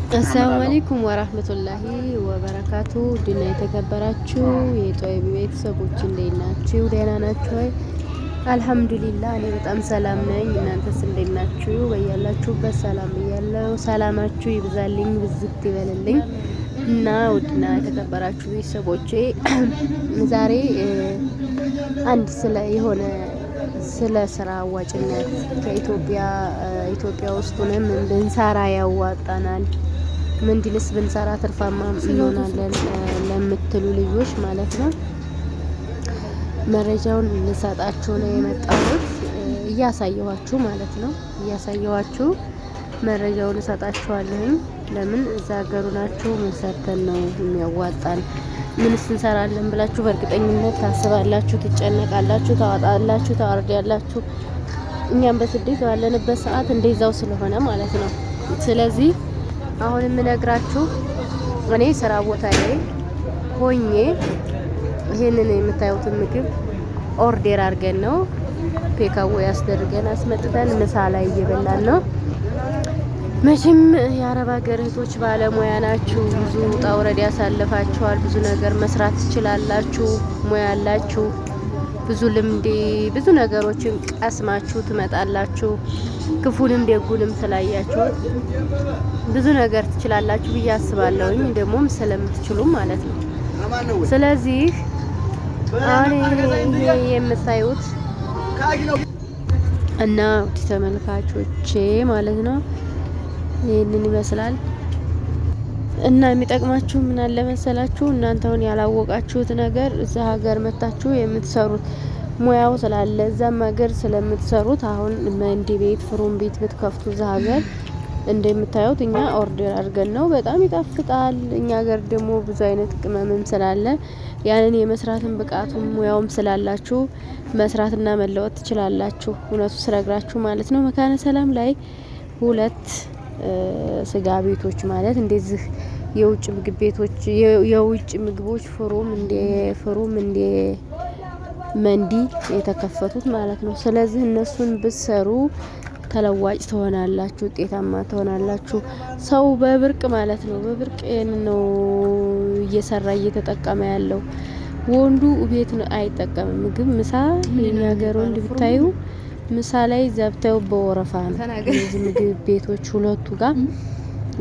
አሰላሙ አለይኩም ወራህመቱላሂ ወበረካቱ። ድና የተከበራችሁ የጦይብ ቤተሰቦች እንዴት ናችሁ? ደህና ናችሁ ወይ? አልሐምዱሊላህ እኔ በጣም ሰላም ነኝ። እናንተስ እንዴት ናችሁ? በያላችሁበት ሰላም እያለው ሰላማችሁ ይብዛልኝ ብዝት ይበልልኝ እና ውድና የተከበራችሁ ቤተሰቦቼ ዛሬ አንድ ስለ ስራ አዋጭነት ኢትዮጵያ ውስጥ ሆነን ብንሰራ ያዋጣናል፣ ምንድንስ ብንሰራ ትርፋማ እንሆናለን ለምትሉ ልጆች ማለት ነው መረጃውን ልሰጣችሁ ነው የመጣሁት። እያሳየኋችሁ ማለት ነው እያሳየኋችሁ መረጃውን እሰጣችኋለሁ። ለምን እዛ ሀገሩ ናችሁ ምን ሰርተን ነው የሚያዋጣን፣ ምንስ እንሰራለን ብላችሁ በእርግጠኝነት ታስባላችሁ፣ ትጨነቃላችሁ፣ ታወጣላችሁ፣ ታወርዳላችሁ። እኛም በስደት ባለንበት ሰዓት እንደዛው ስለሆነ ማለት ነው። ስለዚህ አሁን የምነግራችሁ እኔ ስራ ቦታ ላይ ሆኜ ይሄንን የምታዩትን ምግብ ኦርዴር አድርገን ነው ፔካዌ ያስደርገን አስመጥተን ምሳ ላይ እየበላን ነው። መቼም የአረብ ሀገር እህቶች ባለሙያ ናችሁ፣ ብዙ ውጣ ውረድ ያሳልፋችኋል፣ ብዙ ነገር መስራት ትችላላችሁ፣ ሙያ አላችሁ፣ ብዙ ልምድ ብዙ ነገሮችን ቀስማችሁ ትመጣላችሁ። ክፉንም ደጉንም ስላያችሁ ብዙ ነገር ትችላላችሁ ብዬ አስባለሁኝ፣ ደግሞም ስለምትችሉ ማለት ነው። ስለዚህ አሁን ይሄ የምታዩት እና ውድ ተመልካቾቼ ማለት ነው ይሄንን ይመስላል። እና የሚጠቅማችሁ ምን አለ መሰላችሁ? እናንተውን ያላወቃችሁት ነገር እዛ ሀገር መታችሁ የምትሰሩት ሙያው ስላለ እዛም ሀገር ስለምትሰሩት አሁን መንዲ ቤት ፍሩም ቤት ብትከፍቱ እዛ ሀገር እንደምታዩት እኛ ኦርደር አድርገን ነው። በጣም ይጣፍጣል። እኛ ሀገር ደግሞ ብዙ አይነት ቅመምም ስላለ ያንን የመስራትን ብቃቱም ሙያውም ስላላችሁ መስራትና መለወጥ ትችላላችሁ። እውነቱ ስነግራችሁ ማለት ነው። መካነ ሰላም ላይ 2 ስጋ ቤቶች ማለት እንደዚህ የውጭ ምግብ ቤቶች የውጭ ምግቦች ፍሩም እንደ መንዲ የተከፈቱት ማለት ነው። ስለዚህ እነሱን ብትሰሩ ተለዋጭ ትሆናላችሁ፣ ውጤታማ ትሆናላችሁ። ሰው በብርቅ ማለት ነው በብርቅ ነው እየሰራ እየተጠቀመ ያለው። ወንዱ ቤት አይጠቀምም ምግብ ምሳ። የኛ ሀገር ወንድ ብታዩ ምሳ ላይ ዘብተው በወረፋ ነው እነዚህ ምግብ ቤቶች 2ቱ ጋር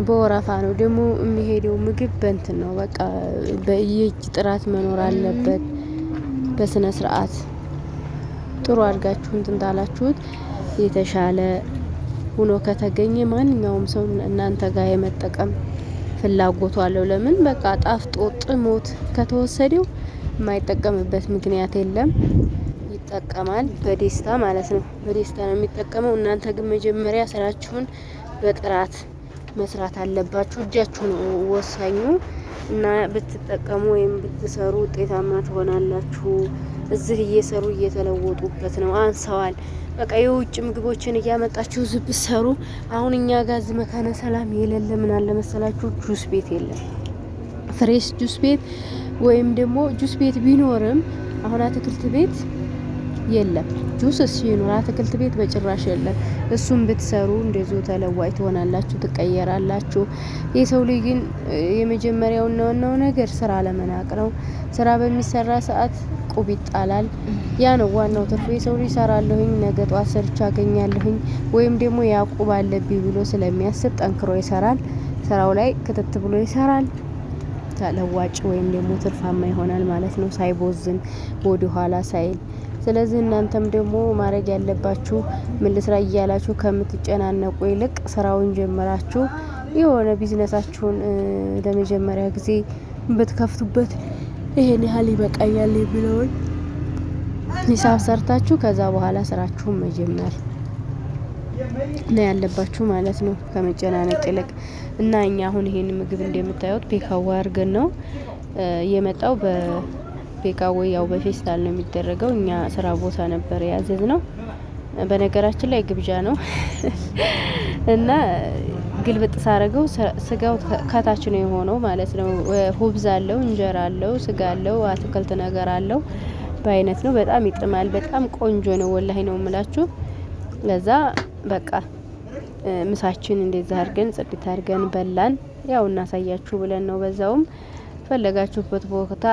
በወረፋ ነው ደግሞ የሚሄደው። ምግብ በእንትን ነው በቃ በየእጅ ጥራት መኖር አለበት። በስነ ስርዓት ጥሩ አድርጋችሁ እንትን ታላችሁት የተሻለ ሆኖ ከተገኘ ማንኛውም ሰው እናንተ ጋር የመጠቀም ፍላጎቱ አለው። ለምን በቃ ጣፍጦ ጥሞት ከተወሰደው የማይጠቀምበት ምክንያት የለም። ይጠቀማል በደስታ ማለት ነው። በደስታ ነው የሚጠቀመው። እናንተ ግን መጀመሪያ ስራችሁን በጥራት መስራት አለባችሁ። እጃችሁ ነው ወሳኙ እና ብትጠቀሙ ወይም ብትሰሩ ውጤታማ ትሆናላችሁ። እዚህ እየሰሩ እየተለወጡበት ነው። አንሰዋል። በቃ የውጭ ምግቦችን እያመጣችሁ እዚህ ብትሰሩ አሁን እኛ ጋር እዚህ መካነ ሰላም የሌለ ምን አለ መሰላችሁ? ጁስ ቤት የለም። ፍሬሽ ጁስ ቤት ወይም ደግሞ ጁስ ቤት ቢኖርም አሁን አትክልት ቤት የለም። ጁስ ሲኖር አትክልት ቤት በጭራሽ የለም። እሱም ብትሰሩ እንደዚሁ ተለዋጭ ትሆናላችሁ፣ ትቀየራላችሁ። የሰው ልጅ ግን የመጀመሪያውና ዋናው ነገር ስራ ለመናቅ ነው። ስራ በሚሰራ ሰዓት ቁብ ይጣላል። ያ ነው ዋናው ትርፉ። የሰው ልጅ ሰራለሁኝ ነገ ጧት ሰርቻ አገኛለሁኝ ወይም ደግሞ ያቁብ አለብኝ ብሎ ስለሚያስብ ጠንክሮ ይሰራል። ስራው ላይ ክትት ብሎ ይሰራል። ተለዋጭ ወይም ደግሞ ትርፋማ ይሆናል ማለት ነው፣ ሳይቦዝን ወደ ኋላ ሳይል። ስለዚህ እናንተም ደግሞ ማድረግ ያለባችሁ ምን ልስራ እያላችሁ ከምትጨናነቁ ይልቅ ስራውን ጀምራችሁ የሆነ ቢዝነሳችሁን ለመጀመሪያ ጊዜ ብትከፍቱበት ይሄን ያህል ይበቃኛል የሚለውን ሂሳብ ሰርታችሁ ከዛ በኋላ ስራችሁን መጀመር ነው ያለባችሁ ማለት ነው፣ ከመጨናነቅ ይልቅ። እና እኛ አሁን ይሄን ምግብ እንደምታዩት ፔካዌ አድርገን ነው የመጣው። በፔካዌ ያው በፌስታል ነው የሚደረገው። እኛ ስራ ቦታ ነበር ያዘዝነው። በነገራችን ላይ ግብዣ ነው እና ግልብጥ ሳረገው ስጋው ከታች ነው የሆነው ማለት ነው። ሁብዝ አለው፣ እንጀራ አለው፣ ስጋ አለው፣ አትክልት ነገር አለው። በአይነት ነው። በጣም ይጥማል። በጣም ቆንጆ ነው ወላሂ ነው የምላችሁ። ለዛ በቃ ምሳችን እንደዛ አድርገን ጽድት አድርገን በላን። ያው እናሳያችሁ ብለን ነው። በዛውም ፈለጋችሁበት ቦታ